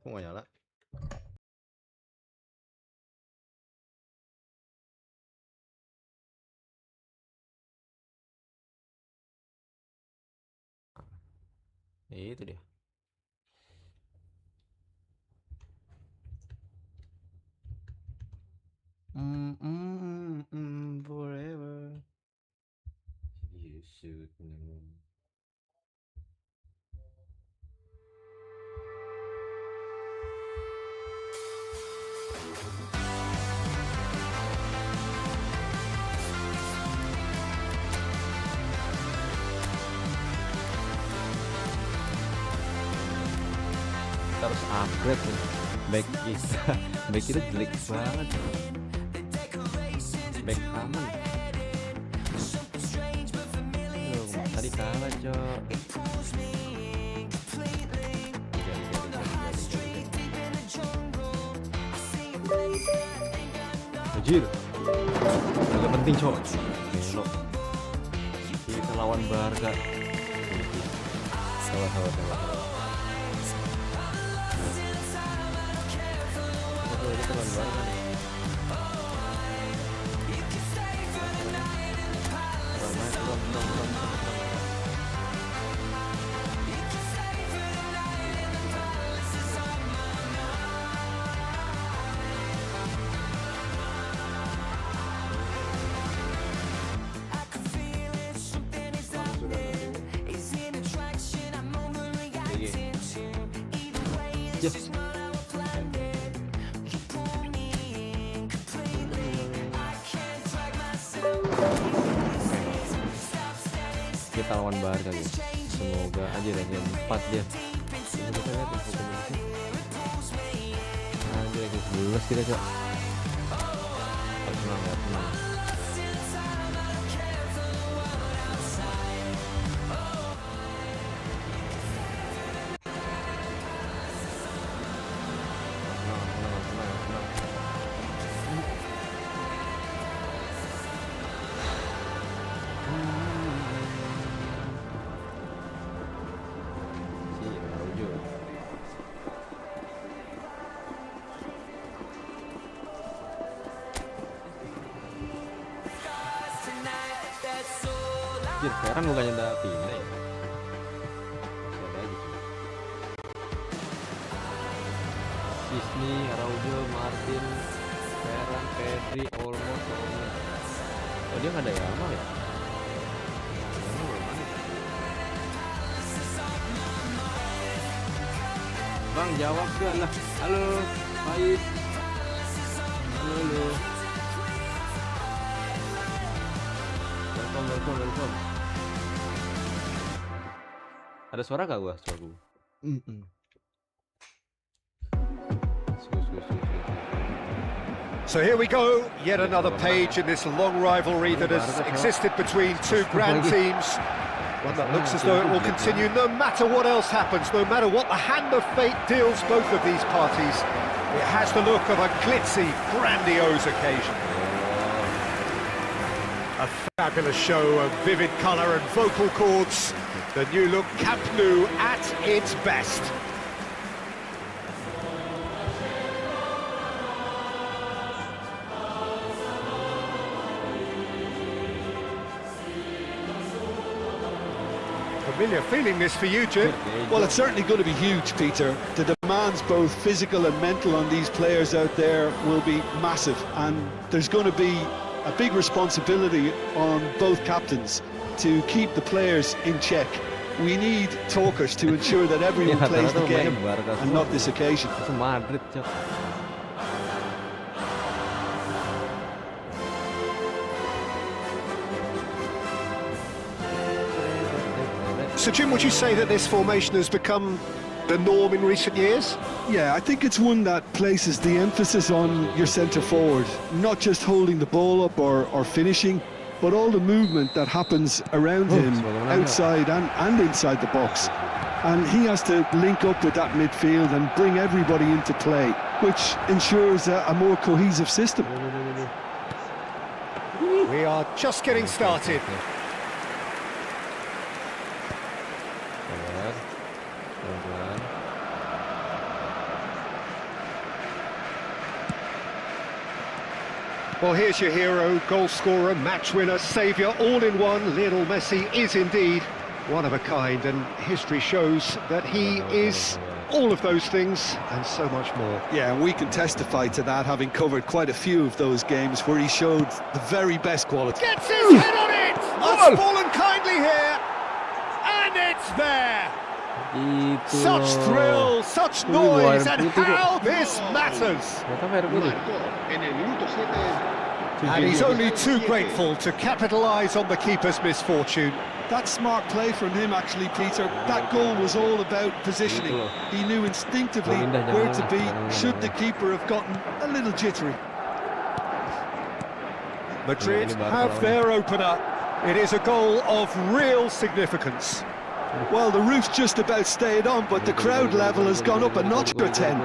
Kok nggak nyala? Itu dia. Forever. You should know. Kita harus upgrade nih. Back kita jelek banget. Back aman. Tadi kalah, Cok. Anjir. Agak penting, Cok. Belok. Kita lawan Barca. Salah. Kita lawan Barca nih. Yes. Kita lawan Barca guys. Semoga aja ranking 4 dia. Kita lihat informasi. Nah, dia guys 12 kita, Cok. Tenang ya, tenang. Sekarang bukannya udah pindah ya? Ada aja sih. Disney, Araujo, Martin, Ferran, Pedri, Olmo. Oh, dia nggak ada Yamal ya? Bang, jawab gak lah? Halo, baik. Halo. Welcome. Ada suara gak gua? Suara gua. So here we go, yet another page in this long rivalry that has existed between two grand teams. One that looks as though it will continue no matter what else happens, no matter what the hand of fate deals both of these parties. It has the look of a glitzy, grandiose occasion. A fabulous show of vivid colour and vocal cords. The new look Camp Nou at its best. Familiar feeling this for you, Jim? Well, it's certainly going to be huge, Peter. The demands, both physical and mental, on these players out there will be massive, and there's going to be a big responsibility on both captains to keep the players in check. We need talkers to ensure that everyone plays the game and not this occasion. MADRID, Cok. So, Jim, would you say that this formation has become the norm in recent years? Yeah, I think it's one that places the emphasis on your centre forward, not just holding the ball up or finishing, but all the movement that happens around him, outside and inside the box. And he has to link up with that midfield and bring everybody into play, which ensures a more cohesive system. We are just getting started. Well, here's your hero, goal scorer, match winner, saviour, all in one. Lionel Messi is indeed one of a kind, and history shows that he is all of those things and so much more. Yeah, and we can testify to that, having covered quite a few of those games where he showed the very best quality. Gets his head on it! That's fallen kindly here, and it's there! Itu Such loh. thrill, such Itu noise, air and putih kok. how this matters! Ternyata merah putih. And he's only too grateful to capitalise on the keeper's misfortune. That's smart play from him, actually, Peter. That goal was all about positioning. He knew instinctively where to be should the keeper have gotten a little jittery. Madrid have their opener. It is a goal of real significance. Well, the roof's just about stayed on, but the crowd level has gone up a notch or 10.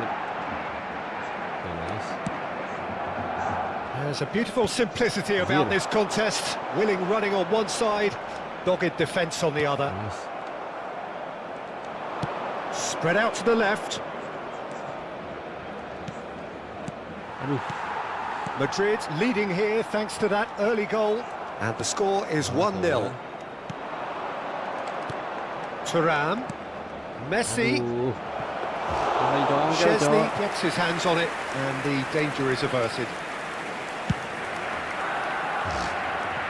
There's a beautiful simplicity about this contest. Willing running on one side, dogged defence on the other. Spread out to the left. Madrid leading here thanks to that early goal. And the score is 1-0. Thuram, Messi, Chesney gets his hands on it, and the danger is averted.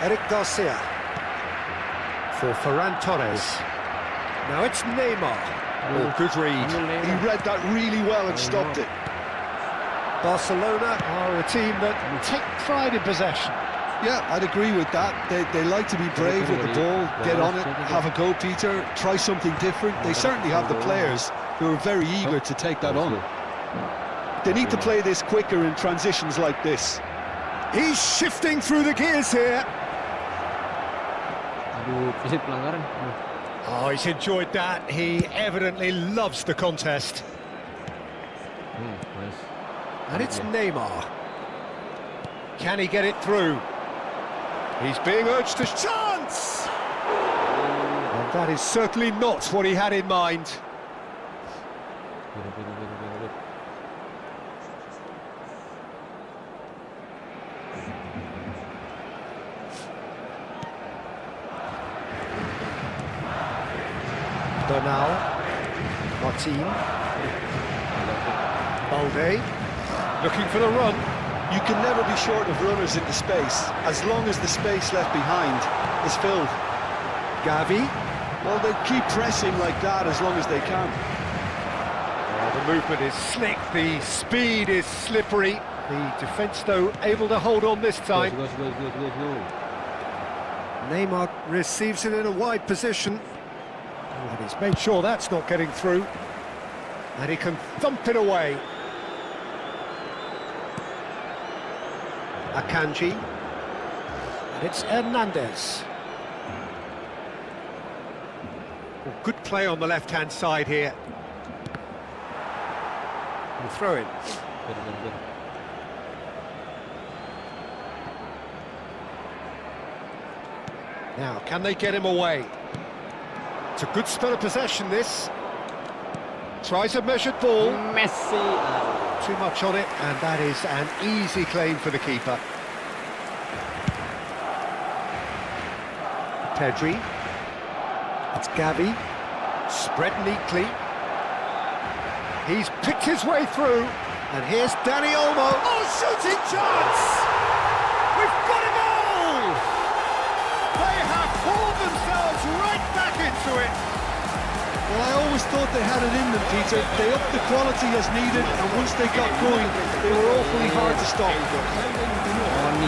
Eric Garcia for Ferran Torres. Now it's Neymar. Oh, good read. He read that really well and stopped it. Barcelona are a team that take pride in possession. Yeah, I'd agree with that. They like to be brave with the ball, get on it, have a go, Peter, try something different. They certainly have the players who are very eager to take that on. They need to play this quicker in transitions like this. He's shifting through the gears here. Oh, he's enjoyed that. He evidently loves the contest. And it's Neymar. Can he get it through? He's being urged to chance! And that is certainly not what he had in mind. Bernal, Martin, Balde, looking for the run. You can never be short of runners into space, as long as the space left behind is filled. Gavi. Well, they keep pressing like that as long as they can. The movement is slick, the speed is slippery. The defence, though, able to hold on this time. Neymar receives it in a wide position. And he's made sure that's not getting through. And he can thump it away. Akanji. And it's Hernandez. Well, good play on the left-hand side here. And throw in. Now, can they get him away? It's a good spell of possession, this. Tries a measured ball. Messi. Too much on it, and that is an easy claim for the keeper. Pedri. It's Gavi. Spread neatly. He's picked his way through, and here's Dani Olmo. Oh, shooting chance! We've got a goal! They have pulled themselves right back into it. Well, I always thought they had it in them, Peter. They upped the quality as needed, and once they got going, they were awfully hard to stop.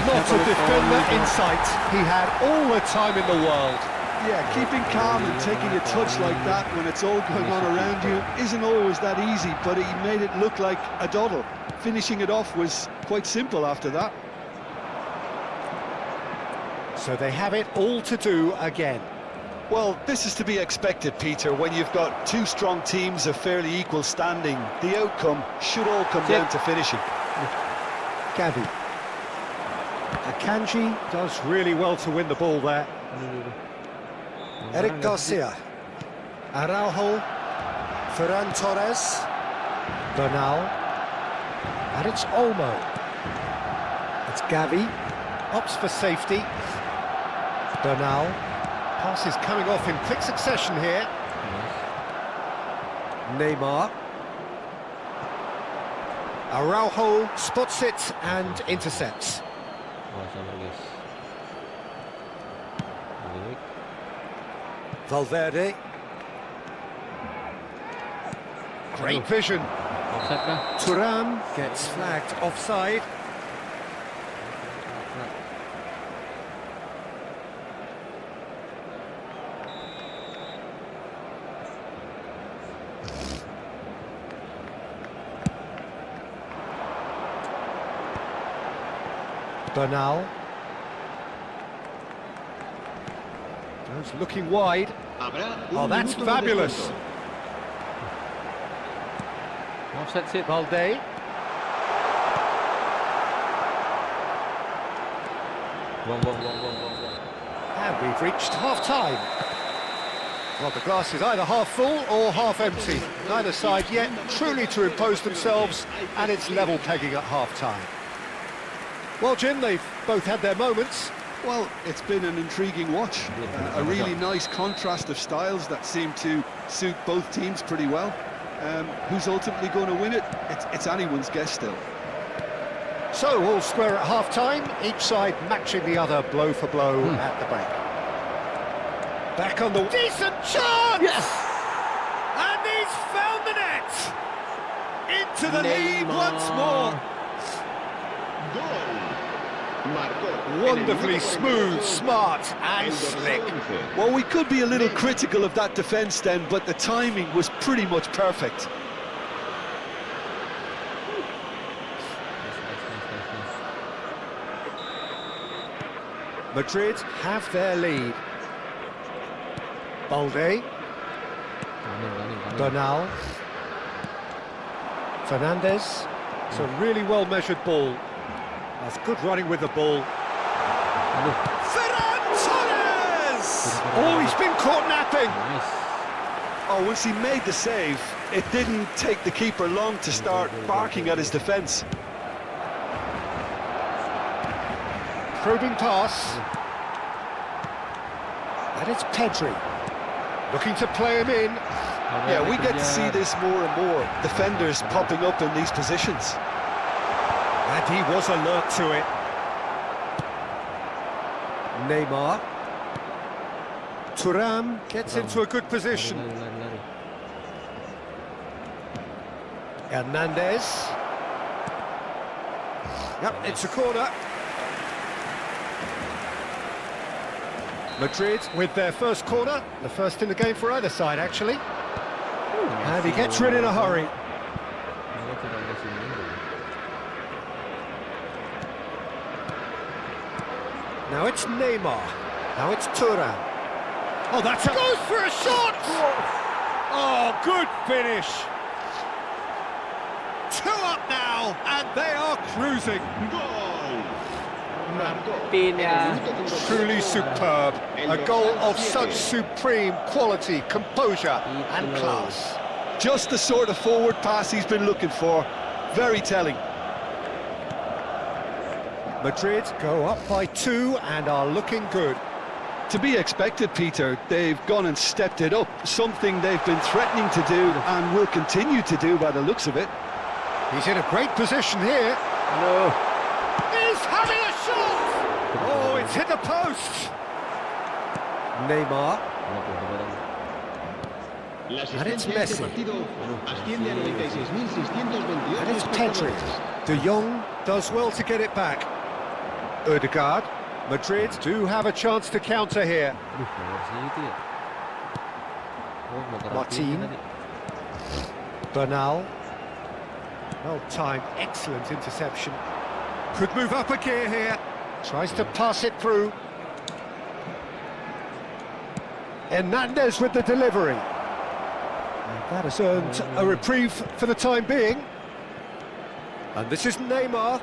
Not a defender in sight. He had all the time in the world. Yeah, keeping calm and taking a touch like that when it's all going on around you isn't always that easy, but he made it look like a doddle. Finishing it off was quite simple after that. So they have it all to do again. Well, this is to be expected, Peter, when you've got two strong teams of fairly equal standing. The outcome should all come down to finishing. Gavi. Akanji does really well to win the ball there. Eric Garcia. Araujo. Ferran Torres. Bernal. And it's Olmo. It's Gavi, opts for safety. Bernal, passes coming off in quick succession here. Neymar. Araujo spots it and intercepts. Wah, sabar guys. Balik. Valverde. Great vision. Offside kah? Thuram gets flagged offside. Bernal. Goes looking wide. Oh, that's fabulous. Offside sit. Valde. Buang. And we've reached half-time. Well, the glass is either half full or half empty. Neither side yet truly to impose themselves, and it's level pegging at half-time. Well, Jim, they've both had their moments. Well, it's been an intriguing watch. A really nice contrast of styles that seem to suit both teams pretty well. Who's ultimately going to win it? It's anyone's guess still. So, all square at half-time, each side matching the other blow for blow at the break. Back on the... Decent chance! Yes! And he's found the net! Into the lead once more! Wonderfully smooth, smart and slick. Well, we could be a little critical of that defence then, but the timing was pretty much perfect. Madrid have their lead. Balde. Bernal. Fernandez. It's a really well-measured ball. That's good running with the ball. Ferran Torres! Oh, he's been caught napping. Nice. Oh, once he made the save, it didn't take the keeper long to start barking at his defence. Probing pass. And it's Pedri. Looking to play him in. Yeah, we get to see this more and more. Defenders popping up in these positions. And he was alert to it. Neymar. Thuram gets into a good position. Lari. Hernandez. Yep, it's a corner. Madrid with their first corner, the first in the game for either side, actually. And he gets rid in a hurry. Now it's Neymar. Now it's Thuram. Oh, that's a... Goes for a shot! Oh, good finish. 2 up now, and they are cruising. Truly superb. A goal of such supreme quality, composure and class. Just the sort of forward pass he's been looking for. Very telling. Madrid go up by 2 and are looking good. To be expected, Peter. They've gone and stepped it up. Something they've been threatening to do and will continue to do by the looks of it. He's in a great position here. No. He's having a shot! Oh, it's hit the post! Neymar. And it's Messi. And it's Pedri. De Jong does well to get it back. Ødegaard. Madrid do have a chance to counter here. Martin. Bernal. Well-timed, excellent interception. Could move up a gear here. Tries to pass it through. Hernandez with the delivery. And that has earned a reprieve for the time being. And this is Neymar.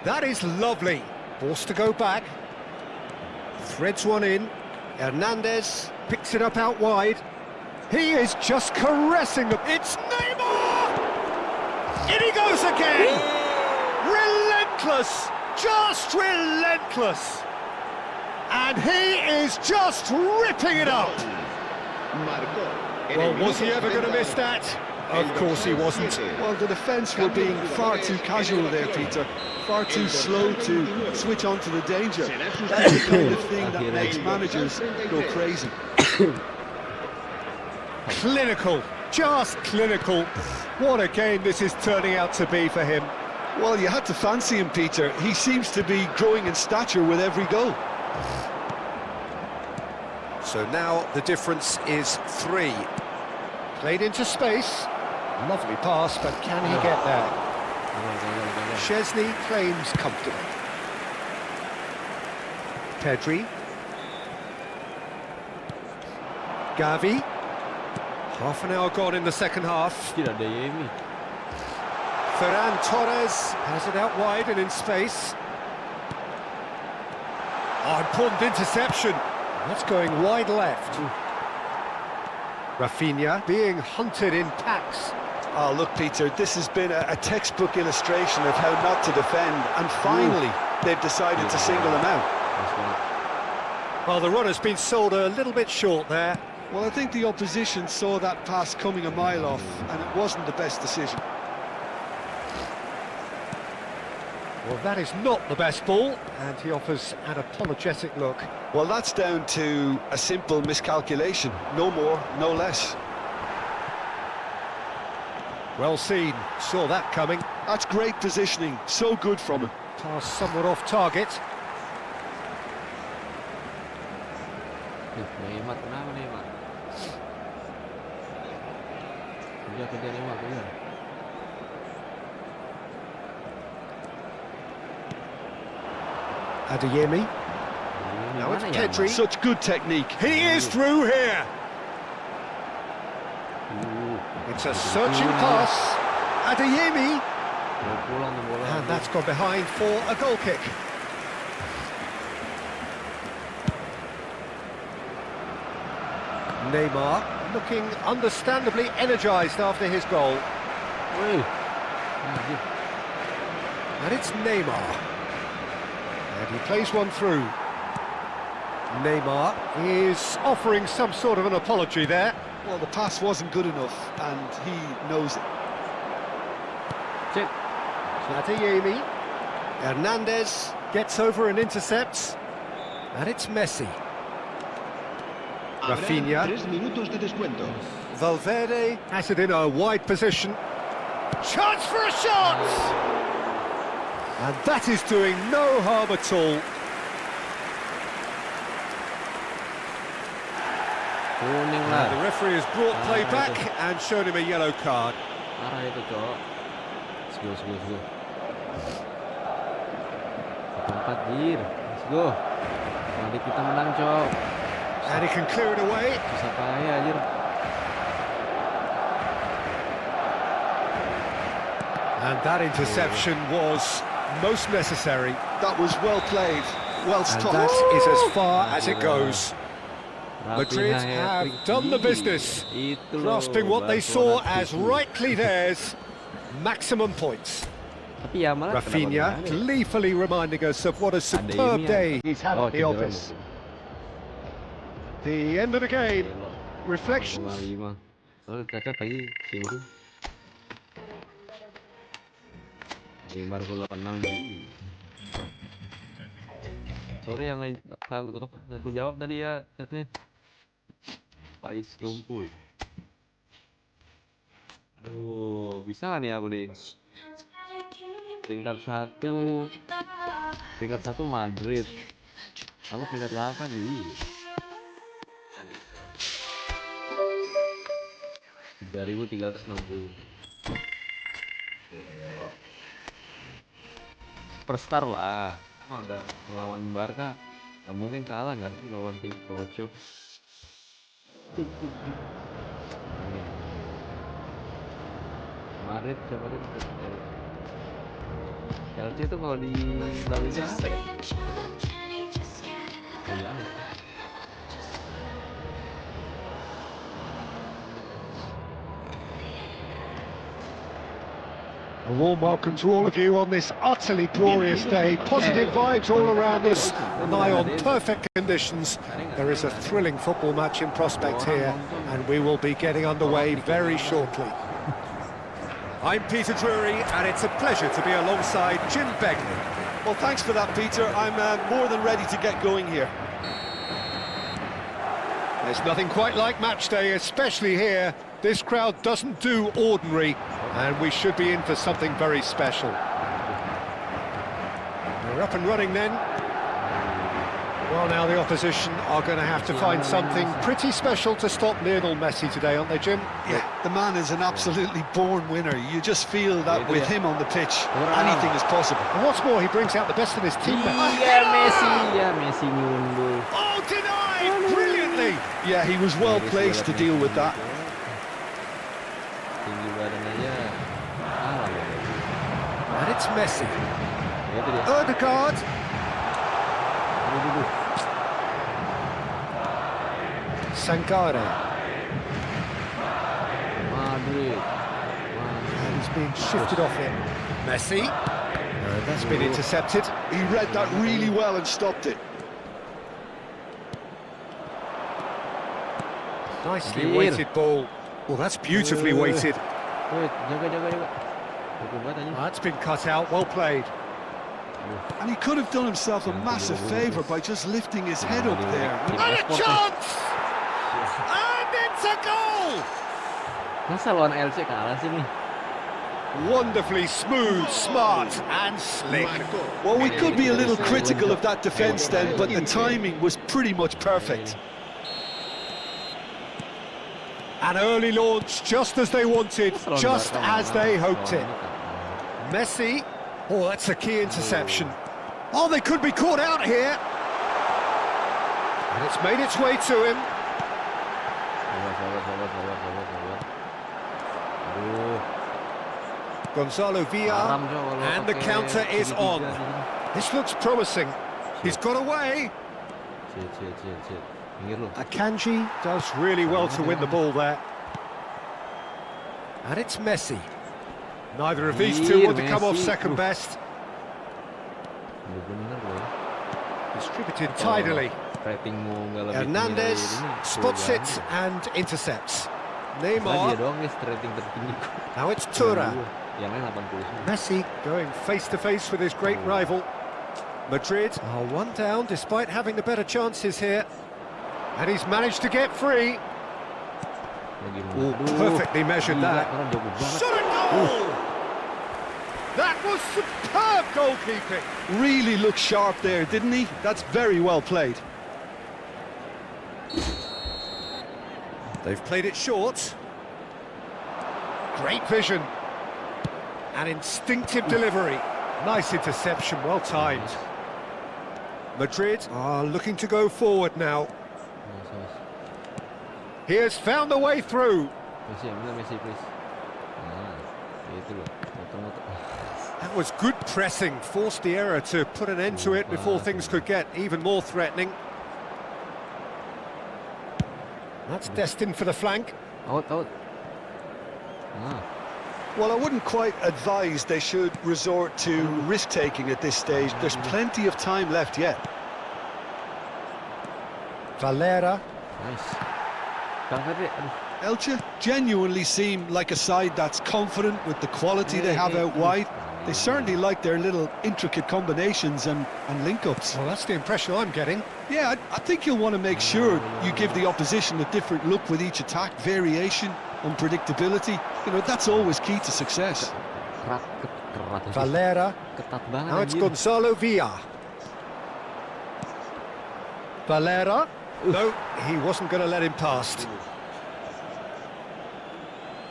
That is lovely. Forced to go back. Threads one in. Hernandez picks it up out wide. He is just caressing them. It's Neymar! In he goes again! Relentless! just relentless. And he is just ripping it up. Well, was he ever going to miss that? Of course he wasn't. Well, the defence were being far too casual there, Peter. Far too slow to switch on to the danger. That's the kind of thing that makes managers go crazy. Clinical, just clinical. What a game this is turning out to be for him. Well, you had to fancy him, Peter. He seems to be growing in stature with every goal. So now the difference is 3. Played into space. Lovely pass, but can he get there? Szczesny claims comfortably. Pedri. Gavi. Half an hour gone in the second half. Tidak ada Yemi. Ferran Torres has it out wide and in space. Oh, important interception. That's going wide left. Rafinha being hunted in packs. Oh, look, Peter, this has been a textbook illustration of how not to defend, and finally they've decided to single him out. Well, the runner's been sold a little bit short there. Well, I think the opposition saw that pass coming a mile off, and it wasn't the best decision. Well, that is not the best ball, and he offers an apologetic look. Well, that's down to a simple miscalculation. No more, no less. Well seen, saw that coming. That's great positioning, so good from him. Pass somewhat off target. Neymar, kenapa Neymar? Kerja Neymar, kerja. Adeyemi. Now it's Pedri. Such good technique. He is through here. It's a searching pass. Adeyemi. And that's gone behind for a goal kick. Neymar looking understandably energised after his goal. And it's Neymar. And he plays one through. Neymar is offering some sort of an apology there. Well, the pass wasn't good enough, and he knows it. Adeyemi. Hernandez gets over and intercepts. And it's Messi. Rafinha. Valverde has it in a wide position. Chance for a shot! And that is doing no harm at all. And the referee has brought play back and shown him a yellow card. Arah itu, Cok. Let's go. Tempat, Jir. Let's go. Nanti kita menang, Cok. And he can clear it away. Bisa kaya, Jir. And that interception was most necessary. That was well played, well And stopped. that is as far as it goes. Madrid have done the business, grasping what they saw as rightly theirs, maximum points. Tapi ya malah Rafinha gleefully reminding us of what a superb day he's had at the office. The end of the game, reflections. Soalnya cacat lagi singgung. Neymar gol 86. Sorry yang aku jawab tadi ya, chatnya. Pais lumpuh. Aduh, bisa nggak nih aku nih? Peringkat 1 Madrid. Aku peringkat 8 nih. 3.360. Per star lah. Udah melawan Barca, nggak mungkin kalah nggak sih lawan tim Kocho. Madrid siapa tuh? Chelsea itu kalau di LALIGA apa ya? A warm welcome to all of you on this utterly glorious day. Positive vibes all around us, nigh on perfect conditions. There is a thrilling football match in prospect here, and we will be getting underway very shortly. I'm Peter Drury, and it's a pleasure to be alongside Jim Begley. Well, thanks for that, Peter. I'm more than ready to get going here. There's nothing quite like match day, especially here. This crowd doesn't do ordinary, and we should be in for something very special. We're up and running then. Well, now the opposition are going to have to find something pretty special to stop Lionel Messi today, aren't they, Jim? Yeah, the man is an absolutely born winner. You just feel that with him on the pitch, anything is possible. And what's more, he brings out the best in his teammates. Messi nyundul. Oh, denied! Brilliantly! Yeah, he was well placed to deal with that. Tinggi badan aja. And it's Messi. Itu dia. Odegaard. Sankare. Madrid. And he's being shifted off him. Messi. That's been intercepted. He read that really well and stopped it. Nicely weighted ball. Well, that's beautifully weighted. Jaga. That's been cut out, well played. And he could have done himself a massive favour by just lifting his head up there. And a chance! And it's a goal! Masa lawan LC kalah sih nih? Wonderfully smooth, smart and slick. Well, we could be a little critical of that defence then, but the timing was pretty much perfect. An early launch, just as they wanted, just as they hoped it. Messi, oh, that's a key interception. Oh, they could be caught out here. And it's made its way to him. Gonzalo Villar, and the counter is on. This looks promising. He's got away. Akanji does really well to win the ball there. And it's Messi. Neither of these two want to come off second best. Distributed tidily. Hernandez spots it and intercepts. Neymar. Now it's Tura. Messi going face-to-face with his great rival. Madrid are one down despite having the better chances here. And he's managed to get free. Ooh, perfectly measured that. Shot a goal! That was superb goalkeeping. Really looked sharp there, didn't he? That's very well played. They've played it short. Great vision. An instinctive delivery. Nice interception, well timed. Madrid are looking to go forward now. He has found the way through. Messi, please. That was good pressing, forced the error to put an end to it before things could get even more threatening. That's destined for the flank. Out. Well, I wouldn't quite advise they should resort to risk-taking at this stage. There's plenty of time left yet. Valera. Nice. Elche genuinely seem like a side that's confident with the quality they have out wide. They certainly like their little intricate combinations and link-ups. Well, that's the impression I'm getting. Yeah, I think you'll want to make sure you give the opposition a different look with each attack, variation, unpredictability. You know, that's always key to success. Valera. Now it's Gonzalo Villar. Valera. No, he wasn't going to let him past.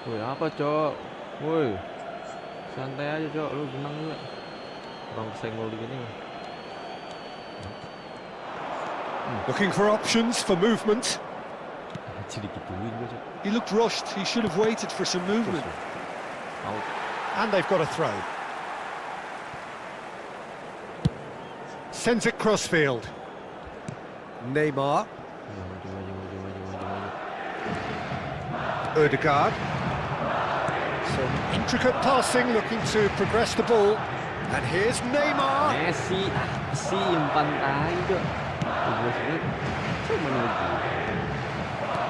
Woi, apa, Cok? Woi. Santai aja, Cok. Lu tenang juga. Orang kesenggol begini. Looking for options for movement. He looked rushed. He should have waited for some movement. Out. And they've got a throw. Sends it crossfield. Neymar. Odegaard. Some intricate passing, looking to progress the ball. And here's Neymar. Messi, apa sih umpan tai itu? Gue sebenarnya cuma nunggu.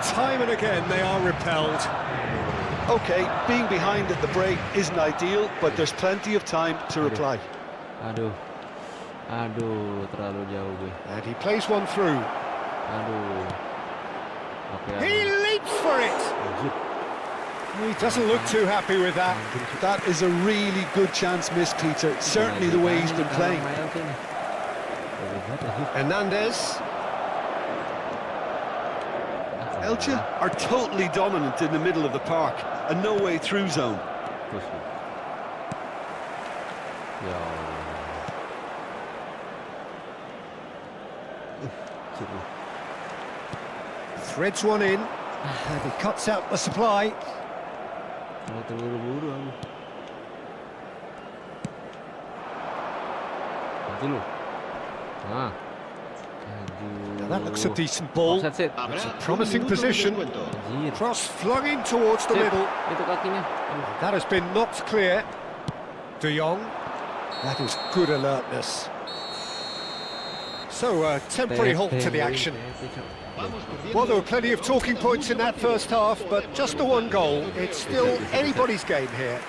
Time and again they are repelled. Okay, being behind at the break isn't ideal, but there's plenty of time to reply. Aduh, terlalu jauh gue. And he plays one through. Aduh. He leaps for it. He doesn't look too happy with that. That is a really good chance missed, Peter. Certainly the way he's been playing. Hernandez. Elche are totally dominant in the middle of the park, a no-way through zone. Threads one in, and he cuts out the supply. Now that looks a decent ball. That's it. It's a promising position. Cross flung in towards the middle. That has been knocked clear. De Jong. That is good alertness. So a temporary halt to the action. Well, there were plenty of talking points in that first half, but just the one goal. It's still anybody's game here.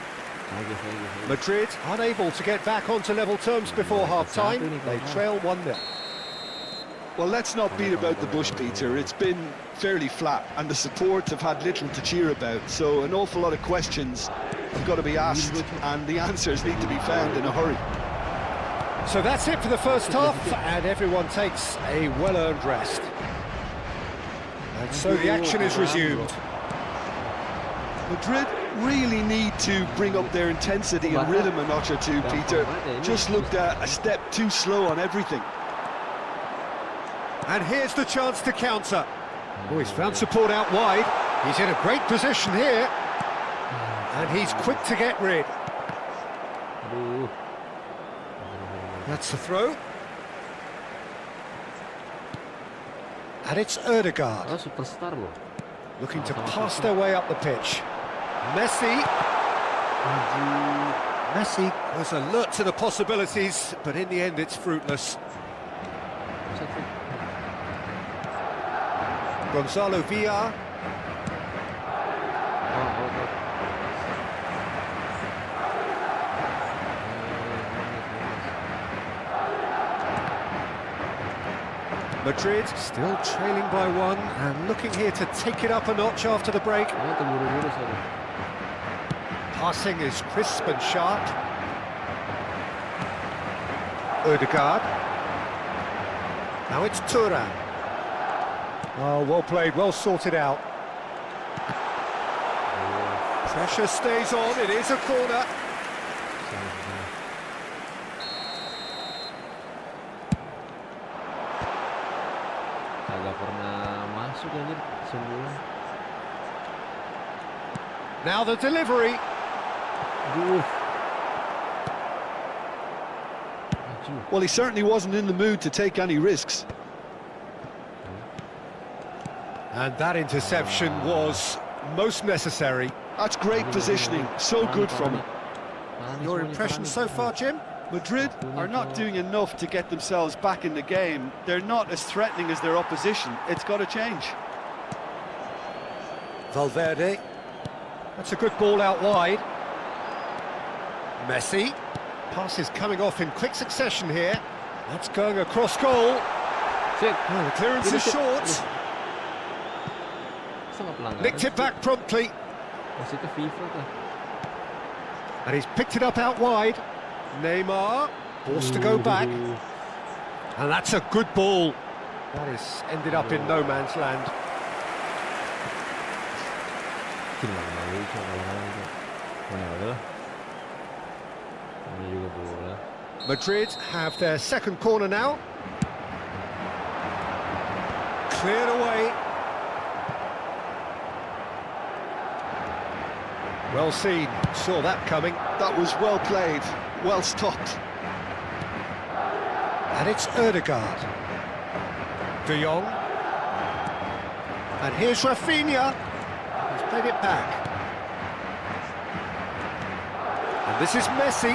Madrid unable to get back onto level terms before half-time. They trail 1-0. Well, let's not beat about the bush, Peter. It's been fairly flat, and the support have had little to cheer about. So an awful lot of questions have got to be asked, and the answers need to be found in a hurry. So that's it for the first half, and everyone takes a well-earned rest. And so the action is resumed. Madrid really need to bring up their intensity and rhythm a notch or two, Peter. Just looked a step too slow on everything. And here's the chance to counter. Oh, he's found support out wide. He's in a great position here. And he's quick to get rid. That's the throw. And it's Ødegaard. Looking to pass their way up the pitch. Messi. Messi was alert to the possibilities, but in the end it's fruitless. Gonzalo Villar. Madrid still trailing by one and looking here to take it up a notch after the break. Passing is crisp and sharp. Ødegaard. Now it's Thuram. Oh, well played, well sorted out. Pressure stays on, it is a corner. Now the delivery. Well, he certainly wasn't in the mood to take any risks. And that interception was most necessary. That's great positioning, so good from him. Your impression so far, Jim? Madrid are not doing enough to get themselves back in the game. They're not as threatening as their opposition. It's got to change. Valverde. That's a good ball out wide. Messi. Pass is coming off in quick succession here. That's going across goal. Oh, the clearance is short. Nicked it back promptly. And he's picked it up out wide. Neymar, forced to go back. And that's a good ball. That has ended up in no man's land. Madrid have their second corner now. Cleared away. Well seen, saw that coming. That was well played, well stopped. And it's Ødegaard. De Jong. And here's Rafinha. He's played it back. And this is Messi.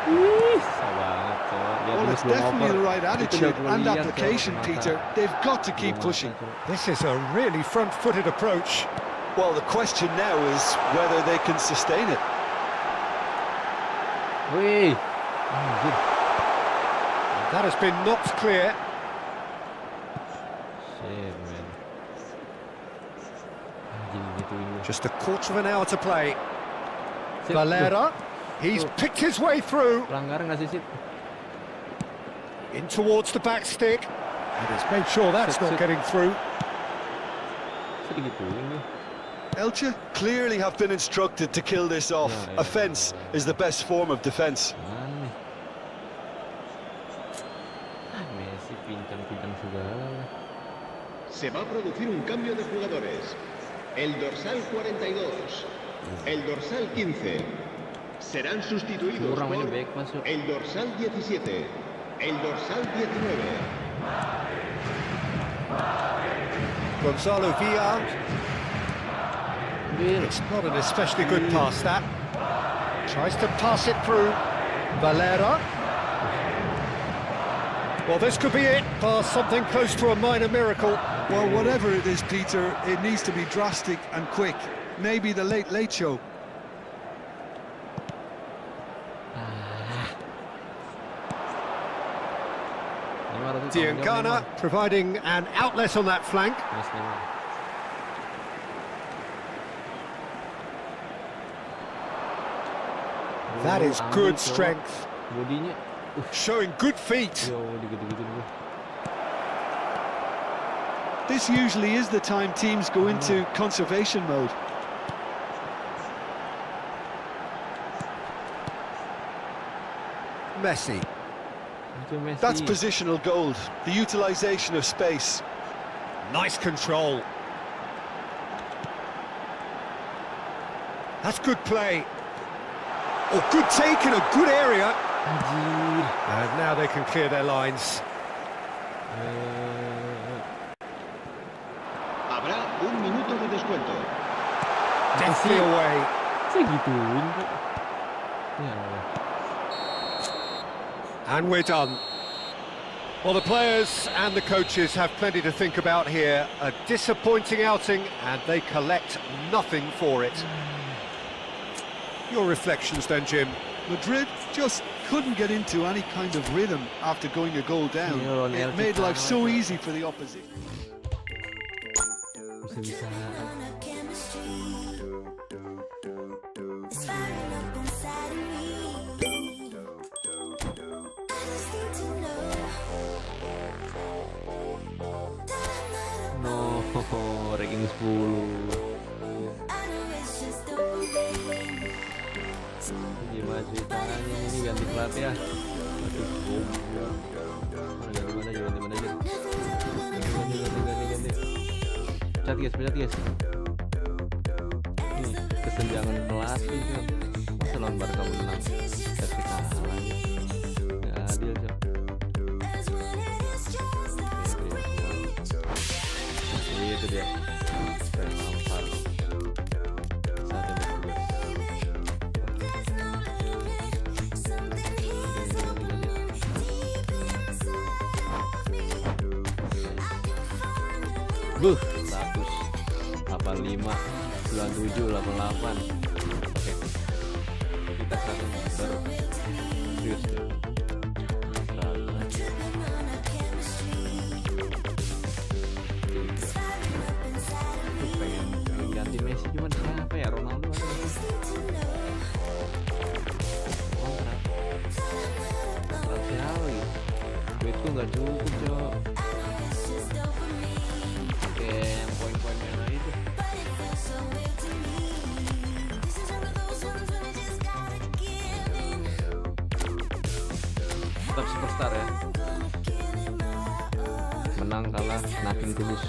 Susah banget, Cok. Lihat Well, dulu it's sebelum definitely over. the right Itu udah attitude gua and lihat, Cok, application, mata. Peter. They've got to keep Mata, pushing. Cok. This is a really front-footed approach. Well, the question now is whether they can sustain it. Wih. Anjir. That has been knocked clear. Shit, man. Anjing gituin lu. Just a quarter of an hour to play. Sip, Valera, he's picked his way through. Pelanggaran nggak sih, Sip? In towards the back stick. And he's made sure that's Sit, not sit. getting through. Sip digituin lu. Elche clearly have been instructed to kill this off. Yeah, yeah. Offence is the best form of defence. Mana nih? Messi pincang-pincang segala. Se va a producir un cambio de jugadores. El dorsal 42, el dorsal 15 serán sustituidos Kurang por mainnya back masuk. el dorsal 17, el dorsal 19. Gonzalo Villar. Ambil. It's not an especially good pass, that. Tries to pass it through. Valera. Well, this could be it. Pass something close to a minor miracle. Well, whatever it is, Peter, it needs to be drastic and quick. Maybe the late show. Neymar tuh tanggung jawab Diangana Neymar. providing an outlet on that flank. Mas Neymar. That is Ambil, good Cok. strength. Bodinya. Showing good feet. Yo, digitu-gitu dulu. This usually is the time teams go into conservation mode. Messi. Itu Messi. That's positional gold, the utilisation of space. Nice control. That's good play. Oh, good take in a good area. Anjir. And now they can clear their lines. Habrá un minuto de descuento. Deftly away. Saya gituin kok. Ya Allah. And we're done. Well, the players and the coaches have plenty to think about here. A disappointing outing, and they collect nothing for it. Your reflections then, Jim? Madrid just couldn't get into any kind of rhythm after going a goal down. Iya, Ronaldo It made life so kalah. easy for the opposition. Bisa-bisa. No, ranking 10. Gimana ceritanya ini ganti pelatih ya? Aduh, goblok. Ganti mana aja, ganti mana aja. Ganti. Pecat guys. Nih, kesenjangan pelatih tuh. Masa lawan Barca menang, kasih kalah aja. Nggak adil, Cok. Itu dia. Keren Lampard. Saatnya bertugas. Buh, 100, 85, 97, 88. Oke. Kita sekarang serius deh. Pengen ganti Messi, cuman siapa ya? Ronaldo ada nggak sih? Kontrak siapa lagi? Duitku nggak cukup, Cok. Pakai poin-poin merah itu. Tetap superstar ya. Menang kalah nothing tulus.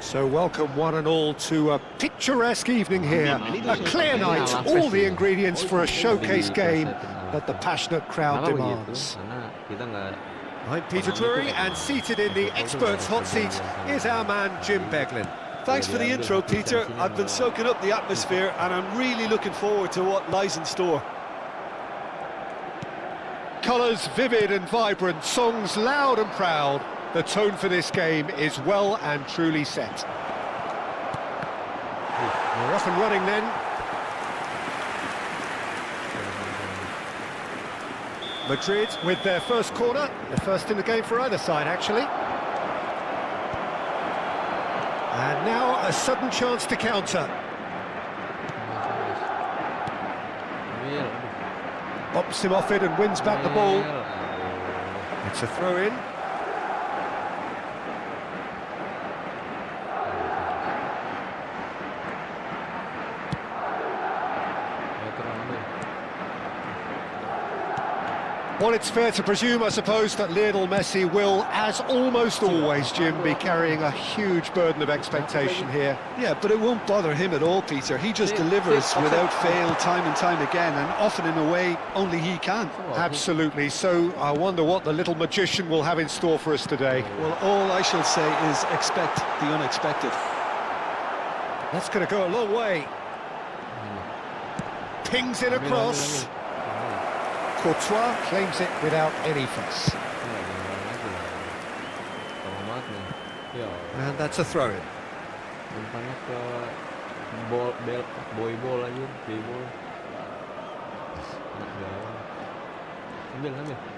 So welcome one and all to a picturesque evening here. A clear night, all the ingredients for a showcase game that the passionate crowd demands. I'm Peter Drury, and seated in the experts' hot seat is our man Jim Beglin. Thanks for the intro, Peter. I've been soaking up the atmosphere and I'm really looking forward to what lies in store. Colours vivid and vibrant, songs loud and proud. The tone for this game is well and truly set. We're off and running then. Madrid with their first corner, the first in the game for either side actually. And now a sudden chance to counter. Bops him off it and wins back the ball. It's a throw-in. Well, it's fair to presume, I suppose, that Lionel Messi will, as almost always, Jim, be carrying a huge burden of expectation here. Yeah, but it won't bother him at all, Peter. He just delivers without fail time and time again, and often in a way only he can. Absolutely. So I wonder what the little magician will have in store for us today. Well, all I shall say is expect the unexpected. That's going to go a long way. Pings it across. Courtois claims it without any fuss. And that's a throw-in.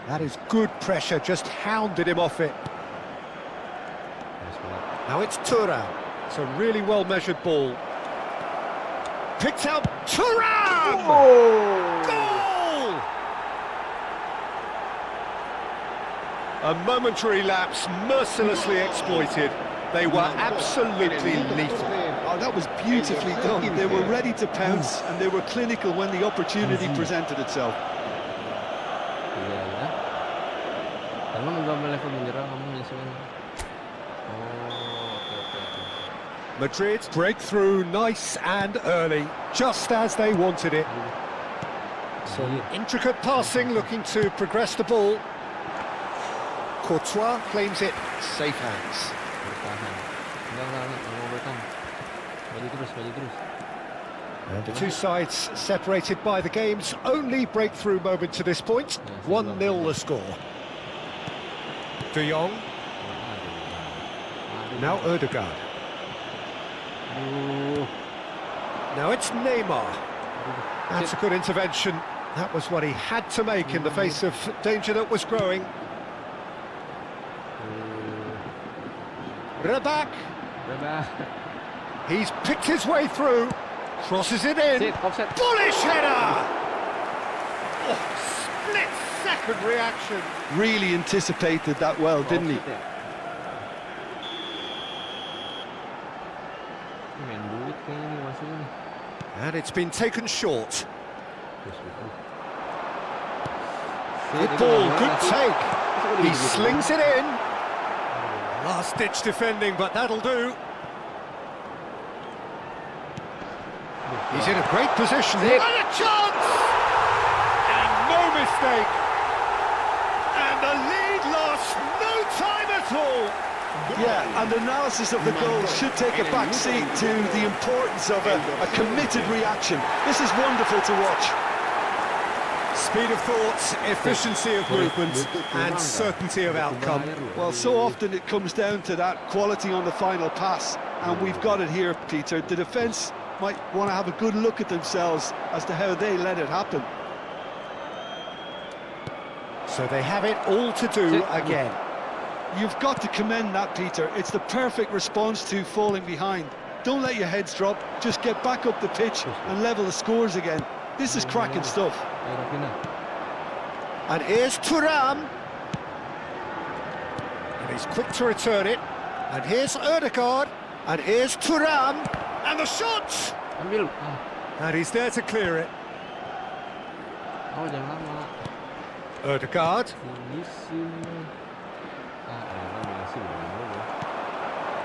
That is good pressure, just hounded him off it. Now it's Thuram. It's a really well-measured ball. Picked out Thuram! Oh! Goal! A momentary lapse, mercilessly exploited. They were absolutely lethal. Oh, that was beautifully done. They were ready to pounce, and they were clinical when the opportunity presented itself. Madrid break through nice and early, just as they wanted it. Some intricate passing, looking to progress the ball. Courtois claims it, safe hands. And the two sides separated by the game's only breakthrough moment to this point. 1-0 the score. De Jong. Now Ødegaard. Now it's Neymar. That's a good intervention. That was what he had to make in the face of danger that was growing. Reback. He's picked his way through. Crosses it in. Bullish header! Oh, split-second reaction. Really anticipated that well, didn't he? And it's been taken short. Good ball, good take. He slings it in. Last-ditch defending, but that'll do. He's in a great position. And a chance! And no mistake. And the lead lasts no time at all. Yeah, and analysis of the goal should take a back seat to the importance of a committed reaction. This is wonderful to watch. Speed of thought, efficiency of movement, and certainty of outcome. Well, so often it comes down to that quality on the final pass, and we've got it here, Peter. The defence might want to have a good look at themselves as to how they let it happen. So they have it all to do again. You've got to commend that, Peter. It's the perfect response to falling behind. Don't let your heads drop, just get back up the pitch and level the scores again. This is cracking stuff. And here's Thuram. And he's quick to return it. And here's Ødegaard. And here's Thuram. And the shot! And he's there to clear it. Ødegaard.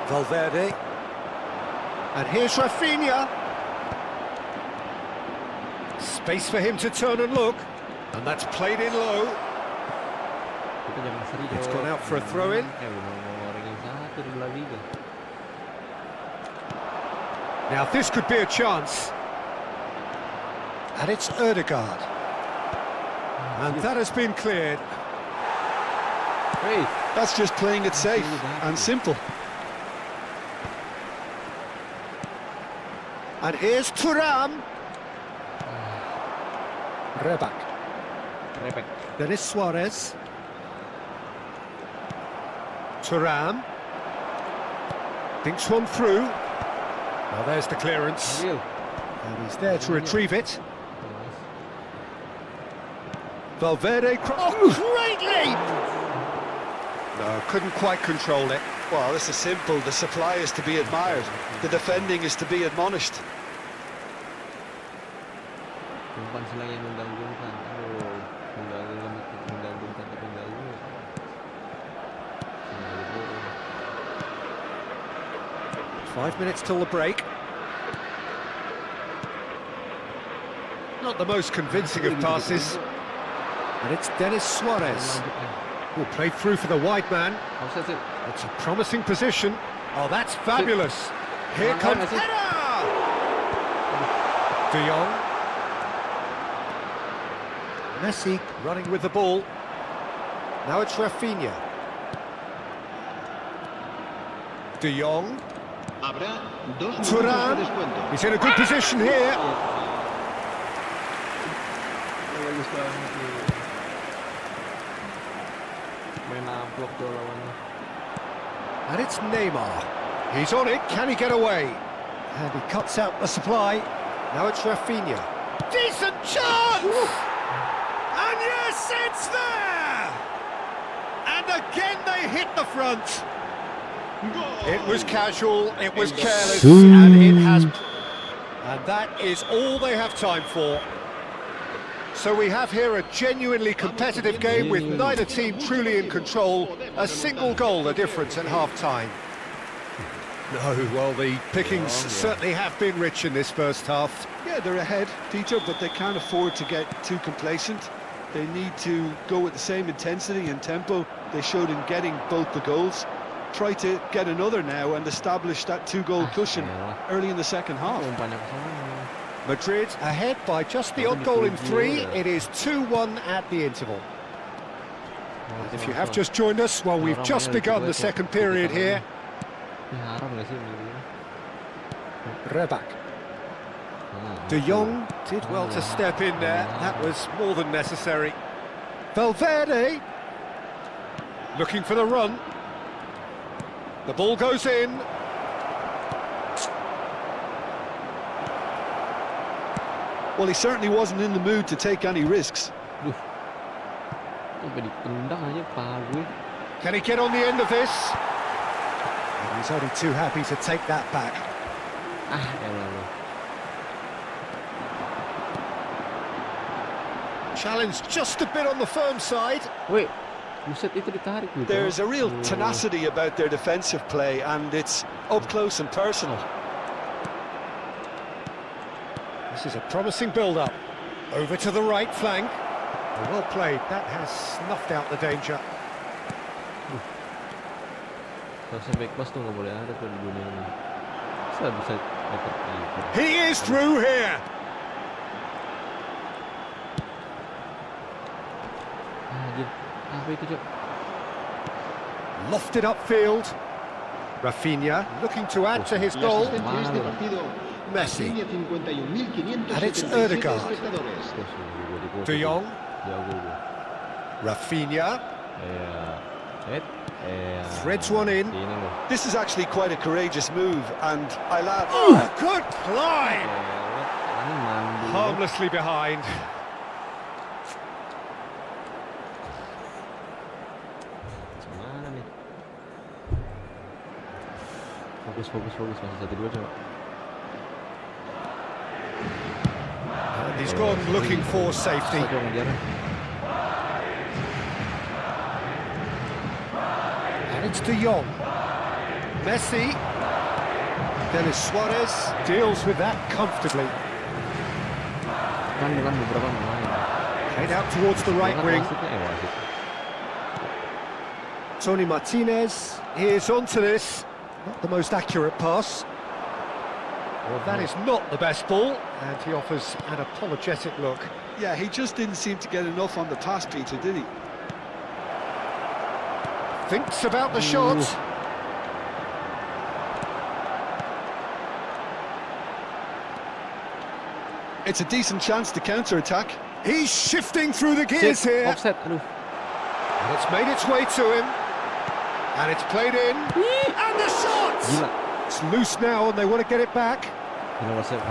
Valverde. And here's Rafinha. Space for him to turn and look. And that's played in low. Kita jangan seri. It's gone out for a throw-in. Orang yang satu di LALIGA. Now this could be a chance. And it's Ødegaard. And that has been cleared. Hey, That's just playing it safe and simple. And here's Thuram. Rebak. repek. Denis Suarez. Thuram. Thinks one through. Well, there's the clearance. Real. And he's there to retrieve it. Valverde. Great leap! No, couldn't quite control it. Well, this is simple. The supply is to be admired. The defending is to be admonished. Umpan silang yang mengganggukan. Aduh, mengganggukan tapi mengganggu. 5 minutes till the break. Not the most convincing of passes. And it's Denis Suarez. Oh, played through for the wide man. Offside sih. It's a promising position. Oh, that's fabulous. Here comes header! De Jong. Messi running with the ball. Now it's Rafinha. De Jong. Habrá 2 minutos de Thuram. descuento. He's in a good position here. Bagus banget nih. Main amplop tuh lawannya. And it's Neymar. He's on it. Can he get away? And he cuts out the supply. Now it's Rafinha. Decent chance! And yes, it's there! And again they hit the front. It was casual, it was careless, and it has... And that is all they have time for. So we have here a genuinely competitive game with neither team truly in control. A single goal the difference at half-time. No, well, the pickings certainly have been rich in this first half. Yeah, they're ahead, Peter, but they can't afford to get too complacent. They need to go with the same intensity and tempo they showed in getting both the goals. Try to get another now and establish that two-goal cushion early in the second half. Umpannya ke sana. Madrid ahead by just the odd goal in 3. It is 2-1 at the interval. And if you have just joined us, well, we've just begun the second period here. Ini haram nggak sih menurut lu? Rebak. De Jong did well to step in there. That was more than necessary. Valverde looking for the run. The ball goes in. Well, he certainly wasn't in the mood to take any risks. Sampai ditendang aja pala gue. Can he get on the end of this? He's only too happy to take that back. Ah, elah lu. Challenge just a bit on the firm side. Wait, buset itu ditarik gitu. There's a real tenacity about their defensive play, and it's up close and personal. This is a promising build-up. Over to the right flank. Well played. That has snuffed out the danger. Harusnya back pass tuh nggak boleh ada tuh di dunia ini. Bisa dapat itu. He is through here. Anjir, apa itu, Cok? Lofted upfield. Rafinha looking to add to his La goal. asistencia de este partido Messi. asciende a 51.577 And it's Ødegaard. espectadores. De Jong. Jauh gue. Rafinha Iya. threads one in. Ini loh. This is actually quite a courageous move, and I laugh. Oh, good climb. Ini mandi. Harmlessly behind. Mana nih? Fokus. Masih 1-2, coba. And he's gone looking for safety. Coba ngejar. And it's De Jong. Messi. Denis Suarez deals with that comfortably. Kan beberapa pemain. Played out towards the right wing. Wasit. Tony Martinez is onto this. Not the most accurate pass. Well, that is not the best ball, and he offers an apologetic look. Yeah, he just didn't seem to get enough on the pass, Peter, did he? Thinks about the shot. It's a decent chance to counter-attack. He's shifting through the gears here. Offset, aduh. And it's made its way to him. And it's played in. And the shot! Gila. It's loose now and they want to get it back. Gila, wasit.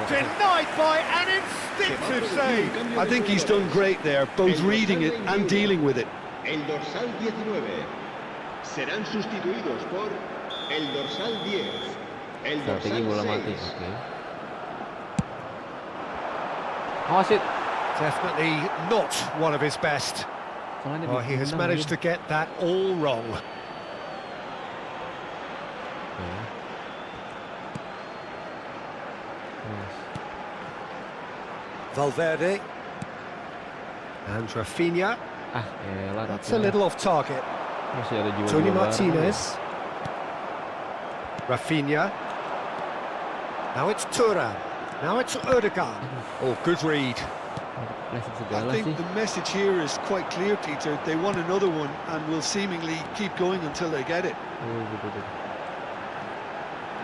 Denied by an instinctive save. I think he's done great there, both reading it and dealing with it. El dorsal 19. Serán sustituidos por el dorsal 10. El Strategi bola dorsal mati. 6. Oke. Wasit. Definitely not one of his best. Oh, he has managed to get that all wrong. Valverde. And Rafinha. That's a little off target. Masih ada jiwa Tony bola. Martinez. Rafinha. Now it's Thuram. Now it's Ødegaard. Oh, good read. Leset I segala think sih. the message here is quite clear, Peter. They want another one and will seemingly keep going until they get it. Oh, betul.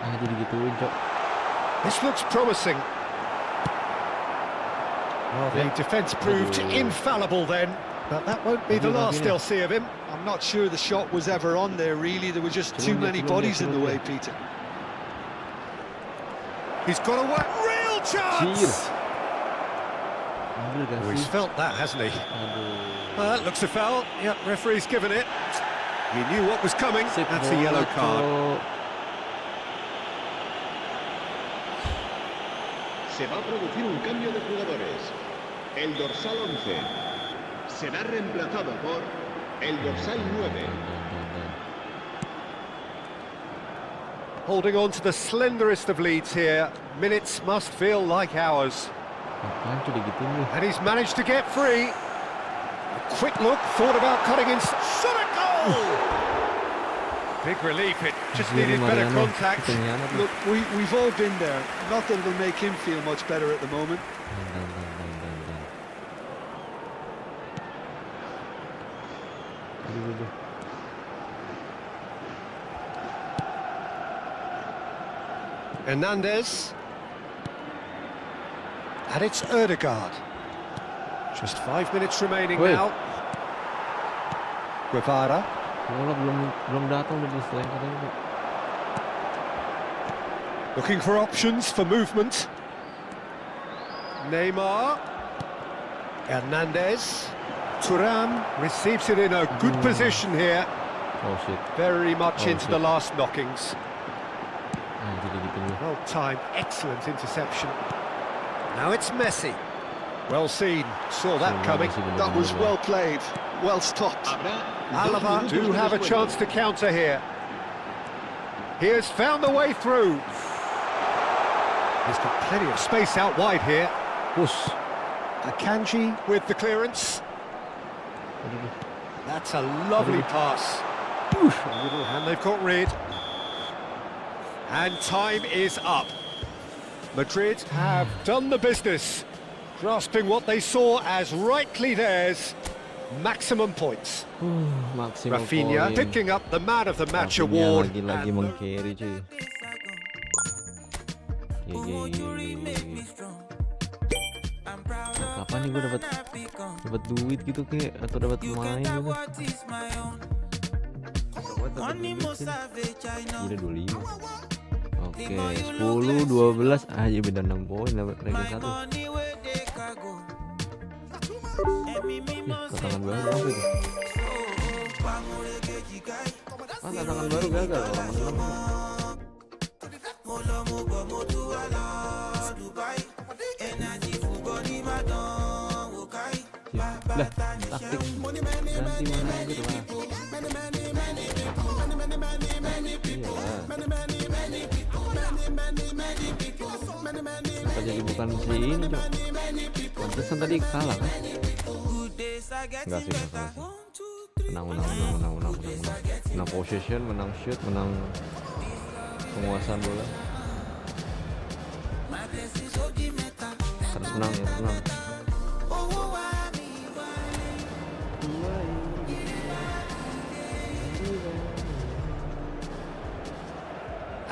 Jadi gituin, Cok. This looks promising. Well, the defence proved infallible then, but that won't be the last they'll see of him. I'm not sure the shot was ever on there, really. There were just too many bodies in the way, Peter. He's got a real chance! Ambil gak Oh, he's sih? felt that, hasn't he? Aduh. Well, that looks a foul. Yep, referee's given it. He knew what was coming. Sip That's a bola, yellow card. Cok. Se va a producir un cambio de jugadores. El dorsal 11 será reemplazado por el dorsal 9. Holding on to the slenderest of leads here. Minutes must feel like hours. Apaan tuh digituin lu? And he's managed to get free. A quick look, thought about cutting in. Shot a goal! Big relief, it just needed better contact. Look, we've all been there. Not that it'll make him feel much better at the moment. Aduh. Hernandez. And it's Ødegaard. Just 5 minutes remaining Wait. now. Guevara. Bola belum datang udah selesai katanya. Looking for options for movement. Neymar. Hernandez. Thuram receives it in a good position here. Oh shit. Very much Oh, into shit. the last knockings. Jadi gitu lu. Well timed, excellent interception. Now it's Messi. Well seen, saw that coming. That was well played, well stopped. Habrá Alaba 2 do minutos de have a descuento. chance to counter here. He has found the way through. He's got plenty of space out wide here. Push. Akanji with the clearance. Aduh. That's a lovely pass. And they've got rid. And time is up. Madrid have done the business, grasping what they saw as rightly theirs. Maximum points. Maksimal Rafinha poin. picking up the man of the match Rafinha award. lagi-lagi And meng-carry cuy. Kapan nih gue dapat duit gitu kayak atau dapat pemain gitu. Gila 25. Oke, 10 12 aja beda 6 poin dapat ranking 1. Tantangan baru apa itu? Tantangan baru gagal orang menang. Lah, taktik ganti mana gitu lah. Iyalah. Apa jadi bukan si ini, Cok? Pantesan tadi kalah kan? Enggak sih, masalah sih. Menang possession, menang shoot, menang penguasaan bola. Harus menang ya, menang.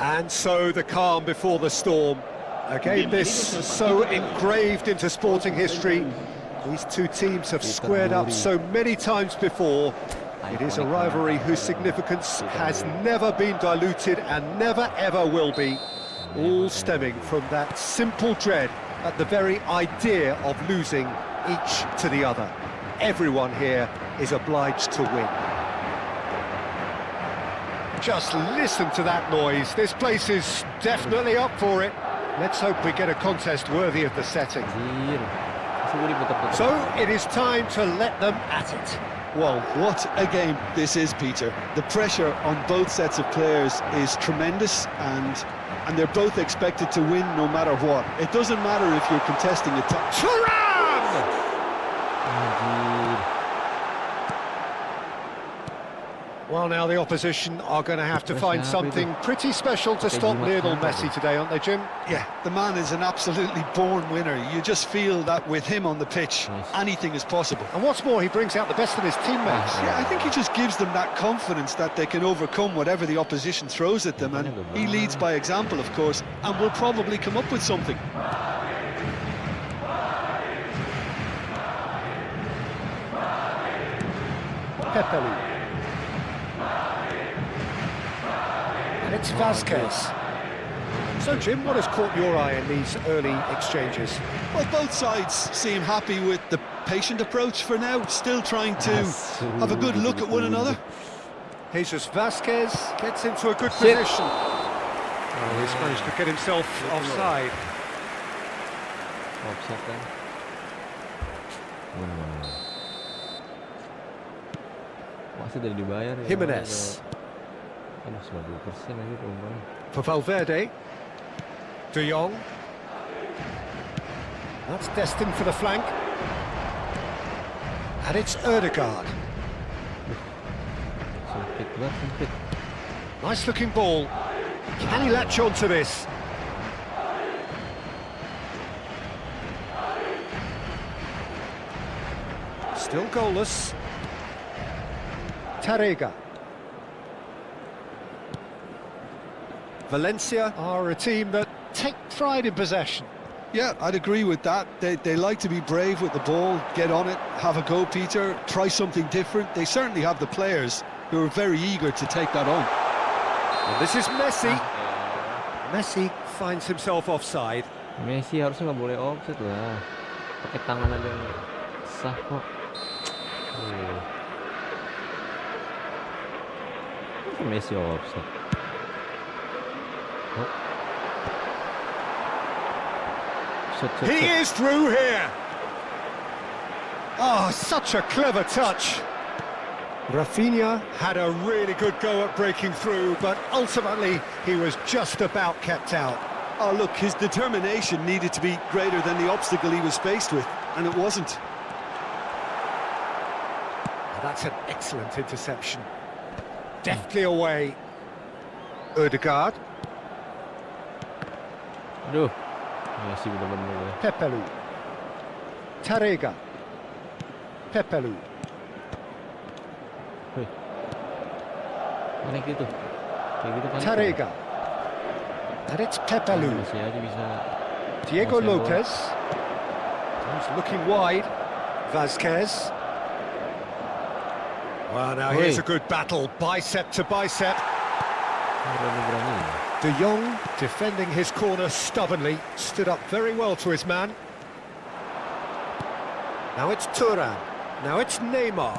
And so the calm before the storm. A game this so engraved into sporting history. These two teams have squared up so many times before. It is a rivalry whose significance has never been diluted and never ever will be. All stemming from that simple dread at the very idea of losing each to the other. Everyone here is obliged to win. Just listen to that noise. This place is definitely up for it. Let's hope we get a contest worthy of the setting. So it is time to let them at it. Well, what a game this is, Peter. The pressure on both sets of players is tremendous, and they're both expected to win no matter what. It doesn't matter if you're contesting a top. Well, now the opposition are going to have to find something pretty special to stop Lionel Messi today, aren't they, Jim? Yeah, the man is an absolutely born winner. You just feel that with him on the pitch, anything is possible. And what's more, he brings out the best of his teammates. Yeah, I think he just gives them that confidence that they can overcome whatever the opposition throws at them, and he leads by example, of course, and will probably come up with something. Pepelu. And it's Vasquez. So, Jim, what has caught your eye in these early exchanges? Well, both sides seem happy with the patient approach for now, still trying to have a good look at one another. Jesus Vasquez gets into a good position. Oh, he's managed to get himself offside. Offside kan? Masih dari dibayar ya. Jimenez. Aduh, 90% lagi perubahan. For Valverde. De Jong. That's destined for the flank. And it's Ødegaard. Sempit banget, sempit. Nice looking ball. Can he latch on to this? Still goalless. Tarrega. Valencia are a team that take pride in possession. Yeah, I'd agree with that. They like to be brave with the ball, get on it, have a go, Peter, try something different. They certainly have the players who are very eager to take that on. And this is Messi. Messi finds himself offside. Messi harusnya nggak boleh offside lah. Pakai tangan aja yang sah kok. Messi offside. Oh. He is through here. Oh, such a clever touch. Rafinha had a really good go at breaking through, but ultimately he was just about kept out. Oh, look, his determination needed to be greater than the obstacle he was faced with, and it wasn't. That's an excellent interception. Deftly away. Ødegaard. Aduh. Messi benar-benar ya. Pepelu. Tarrega. Pepelu. Mana gitu? Kayak gitu kan. Tarrega. And it's Pepelu. Masih aja bisa. Diego Lopez. He's looking wide. Vasquez. Well, now here's a good battle, bicep to bicep. De Jong, defending his corner stubbornly, stood up very well to his man. Now it's Thuram. Now it's Neymar.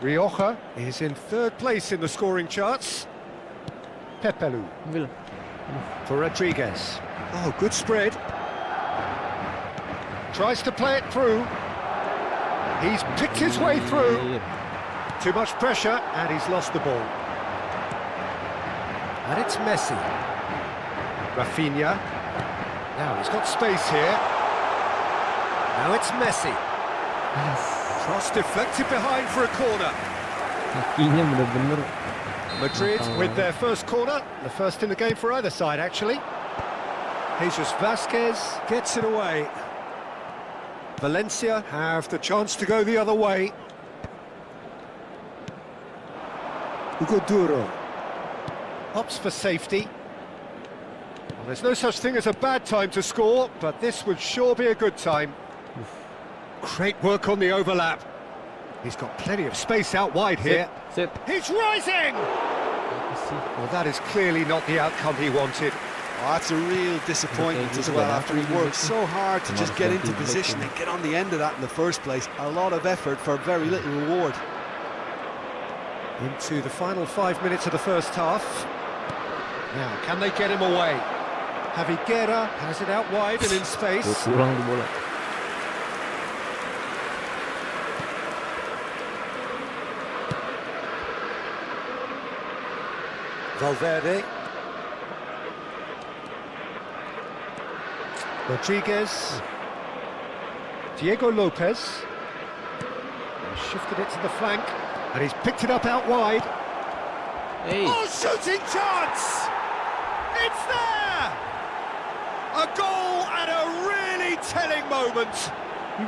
Rioja is in third place in the scoring charts. Pepelu. For Rodriguez. Oh, good spread. Tries to play it through. He's picked his way through. Too much pressure, and he's lost the ball. And it's Messi. Rafinha. Now he's got space here. Now it's Messi. Cross deflected behind for a corner. Kakinya bener-bener. Madrid with their first corner. The first in the game for either side, actually. Jesus Vasquez gets it away. Valencia have the chance to go the other way. Hugo Duro opts for safety. Well, there's no such thing as a bad time to score, but this would sure be a good time. Great work on the overlap. He's got plenty of space out wide here. Sit. He's rising! Well, that is clearly not the outcome he wanted. Oh, that's a real disappointment as well, after he worked so hard to just get into position and get on the end of that in the first place. A lot of effort for very little reward. Into the final 5 minutes of the first half. Now, can they get him away? Javi Guerra has it out wide and in space. Kurang tuh bola. Valverde. Rodriguez. Diego Lopez. Shifted it to the flank. And he's picked it up out wide. Hey. Oh, shooting chance! It's there! A goal at a really telling moment.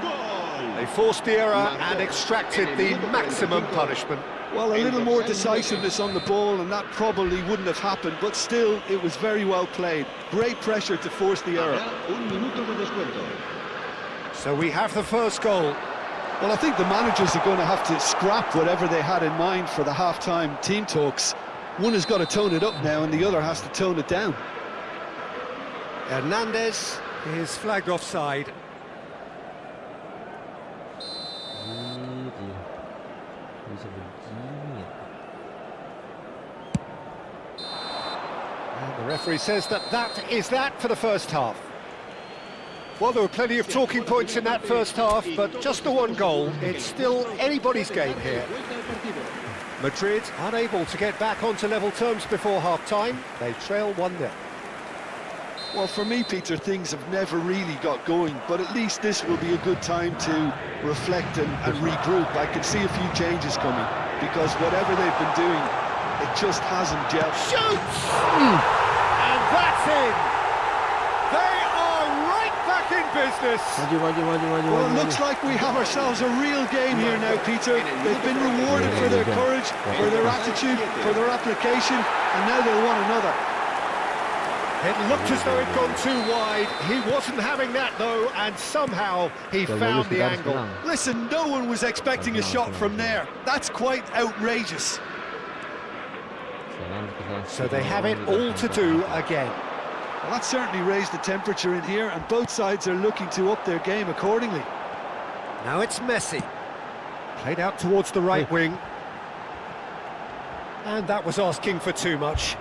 Gol. They forced the error and extracted the maximum punishment. Well, a little more decisiveness on the ball and that probably wouldn't have happened, but still, it was very well played. Great pressure to force the error. Habrá un minuto de descuento. So we have the first goal. Well, I think the managers are going to have to scrap whatever they had in mind for the half-time team talks. One has got to tone it up now and the other has to tone it down. Hernandez is flagged offside. And the referee says that is that for the first half. Well, there were plenty of talking points in that first half, but just the one goal. It's still anybody's game here. Madrid unable to get back onto level terms before half-time. They trail 1-0. Well, for me, Peter, things have never really got going, but at least this will be a good time to reflect and regroup. I can see a few changes coming, because whatever they've been doing, it just hasn't gelled. Shoots! And that's in! They are right back in business! Well, it looks like we have ourselves a real game here now, Peter. They've been rewarded for their courage, for their attitude, for their application, and now they'll want another. It looked as though it'd gone too wide. He wasn't having that, though, and somehow he found the angle. Listen, no one was expecting a shot from there. That's quite outrageous. So they have it all to do again. Well, that certainly raised the temperature in here, and both sides are looking to up their game accordingly. Now it's Messi. Played out towards the right wing. And that was asking for too much.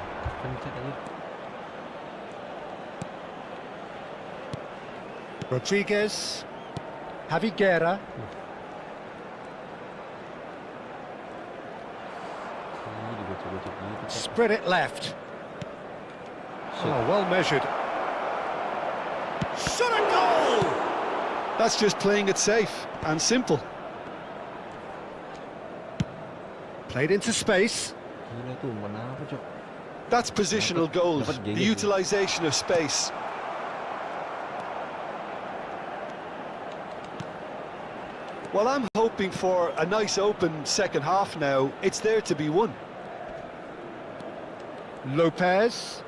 Rodriguez. Javi Guerra. Spread it left. Oh, well measured. Shot a goal! That's just playing it safe and simple. Played into space. That's positional goals, the utilisation of space. Well, I'm hoping for a nice open second half now. It's there to be won. Lopez.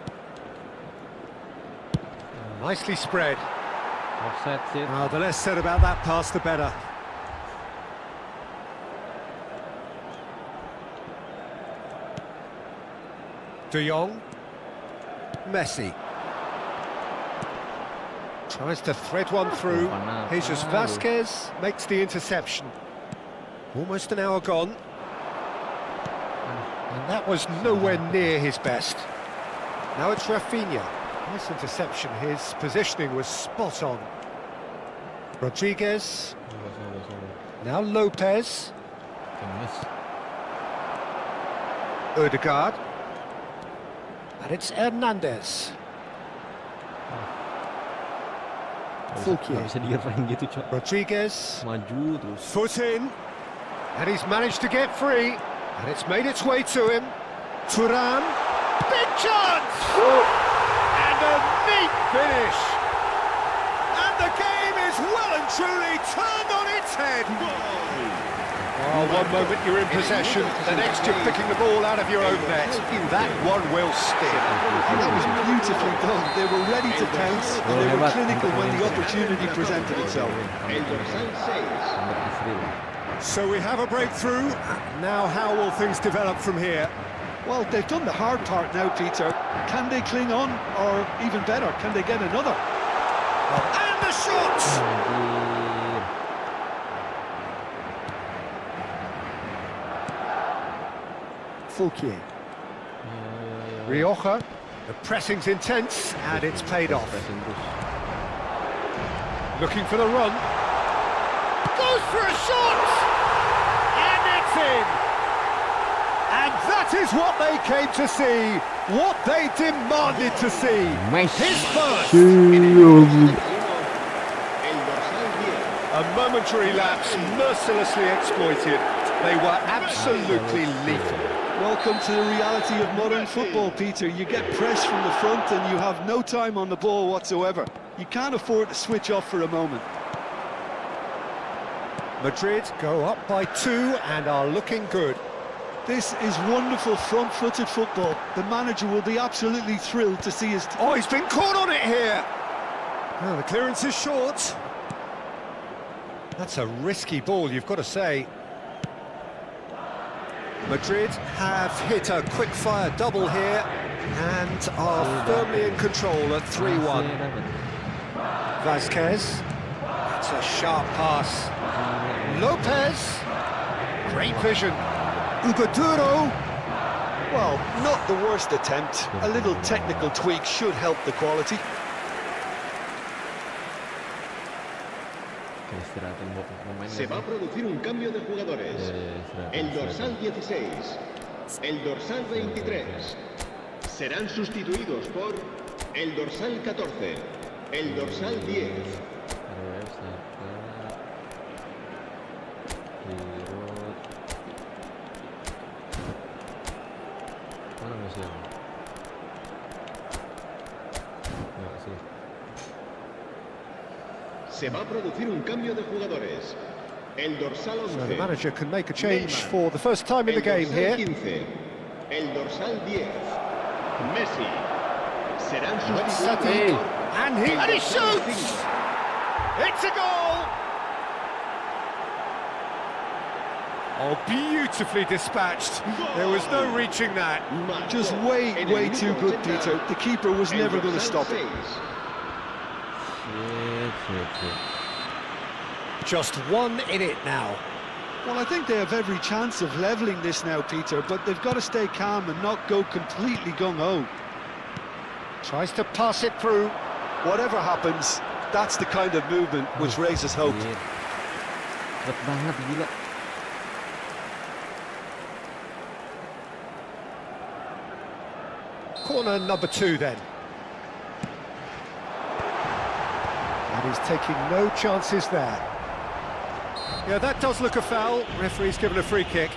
Nicely spread. Offside. The less said about that pass, the better. De Jong. Messi. Tries to thread one through. Jesus Vasquez makes the interception. Almost an hour gone. And that was nowhere near his best. Now it's Rafinha. Nice interception. His positioning was spot on. Rodriguez. Now Lopez. Odegaard. And it's Hernandez. Fulquier. Nggak bisa direm gitu, Cok. Rodriguez. Maju terus. Foot in. And he's managed to get free. And it's made its way to him. Turan. Big chance! And a neat finish. And the game is well and truly turned on its head. Oh, one moment you're in possession, the next you're picking the ball out of your own net. That one will stick. And that was beautifully done. They were ready to pounce, and they were clinical when the opportunity presented itself. El dorsal 6. So we have a breakthrough. Now how will things develop from here? Well, they've done the hard part now, Peter. Can they cling on, or even better, can they get another? And the shot! Fulquier. Rioja. The pressing's intense, and it's paid off. Looking for the run. Goes for a shot! And it's in! And that is what they came to see, what they demanded to see. His first! A momentary lapse, mercilessly exploited. They were absolutely lethal. Welcome to the reality of modern football, Peter. You get pressed from the front and you have no time on the ball whatsoever. You can't afford to switch off for a moment. Madrid go up by 2 and are looking good. This is wonderful front-footed football. The manager will be absolutely thrilled to see his... Oh, he's been caught on it here! Well, the clearance is short. That's a risky ball, you've got to say. Madrid have hit a quick-fire double here and are firmly in control at 3-1. Vasquez, that's a sharp pass. Lopez, great vision. Ugaduro, Well, not the worst attempt. A little technical tweak should help the quality. Se va a producir un cambio de jugadores. El dorsal 16, el dorsal 23. Serán sustituidos por el dorsal 14, el dorsal 10. Se va a producir un cambio de jugadores. El dorsal 11. So the manager can make a change for the first time in the game here. 15, el dorsal 10. Messi. Serán Sati, sustituidos. and he shoots! It's a goal! Oh, beautifully dispatched. There was no reaching that. Just way too good, Peter. The keeper was never going to stop it. Just one in it now. Well, I think they have every chance of levelling this now, Peter, but they've got to stay calm and not go completely gung-ho. Tries to pass it through. Whatever happens, that's the kind of movement which raises hope. Cepet banget, gila. Corner number 2 then. And he's taking no chances there. Yeah, that does look a foul. Referee's given a free kick.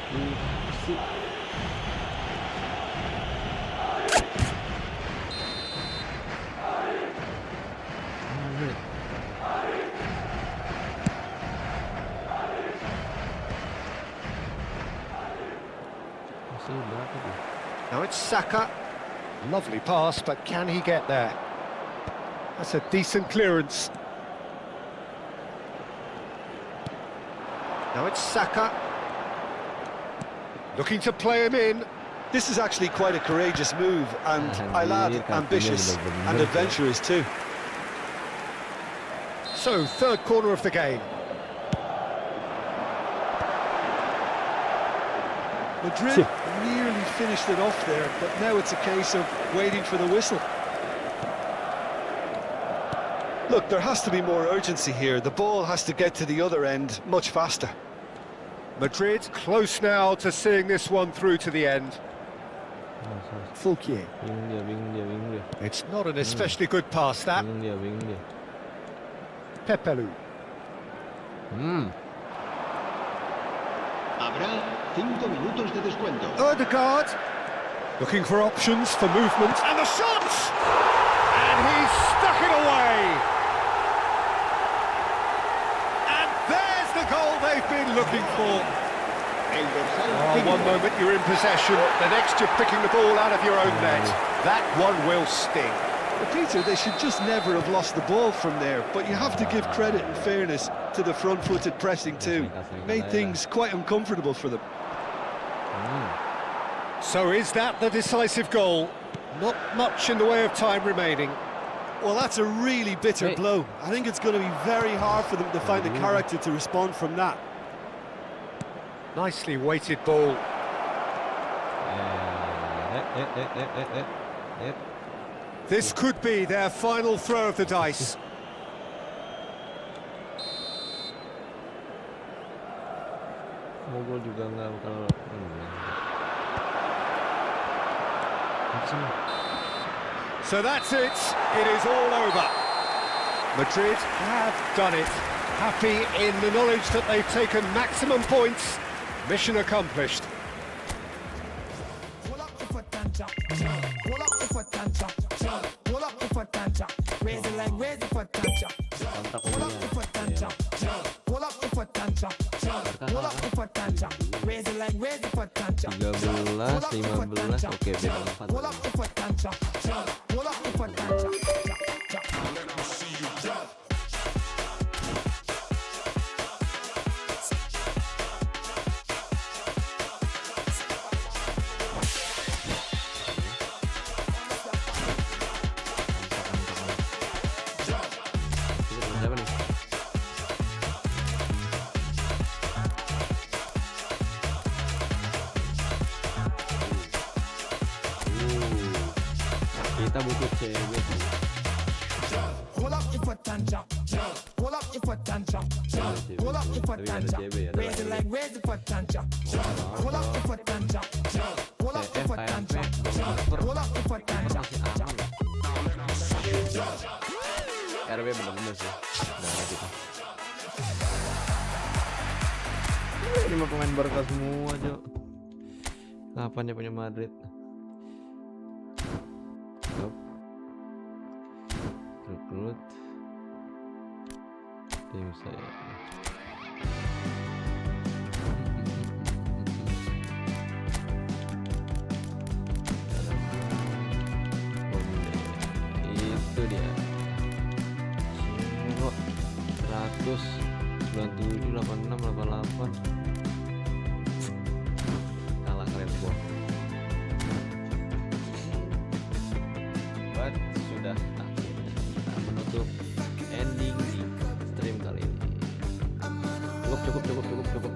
Now it's Saka. Lovely pass, but can he get there? That's a decent clearance. Now it's Saka. Looking to play him in. This is actually quite a courageous move, and I'll add, ambitious and adventurous too. So, third corner of the game. Madrid nearly finished it off there, but now it's a case of waiting for the whistle. Look, there has to be more urgency here. The ball has to get to the other end much faster. Madrid close now to seeing this one through to the end. Fulquier. Bingung dia. It's not an especially good pass, that. Bingung dia. Pepelu. Habrá 5 minutos de descuento. Odegaard. Looking for options for movement. And the shot! And he's stuck it away. And there's the goal they've been looking for. El dorsal One moment you're in possession, the next you're picking the ball out of your own net. That one will sting. Well, Peter, they should just never have lost the ball from there, but you have to give credit and fairness to the front-footed pressing too. Made things quite uncomfortable for them. So is that the decisive goal? Not much in the way of time remaining. Well, that's a really bitter blow. I think it's going to be very hard for them to find the character to respond from that. Nicely weighted ball. This could be their final throw of the dice. Mogol juga nggak bakal. So that's it. It is all over. Madrid have done it. Happy in the knowledge that they've taken maximum points. Mission accomplished. Belas, 15, oke beda 4. Kita butuh cewek. RW bener-bener sih. Ini mah pemain Barca semua, Cok. Kapan ya punya Madrid? Rekrut tim saya. Itu dia. 197, 86, 88. Kalah keren gua. Buat sudah menutup ending di stream kali ini. Cukup.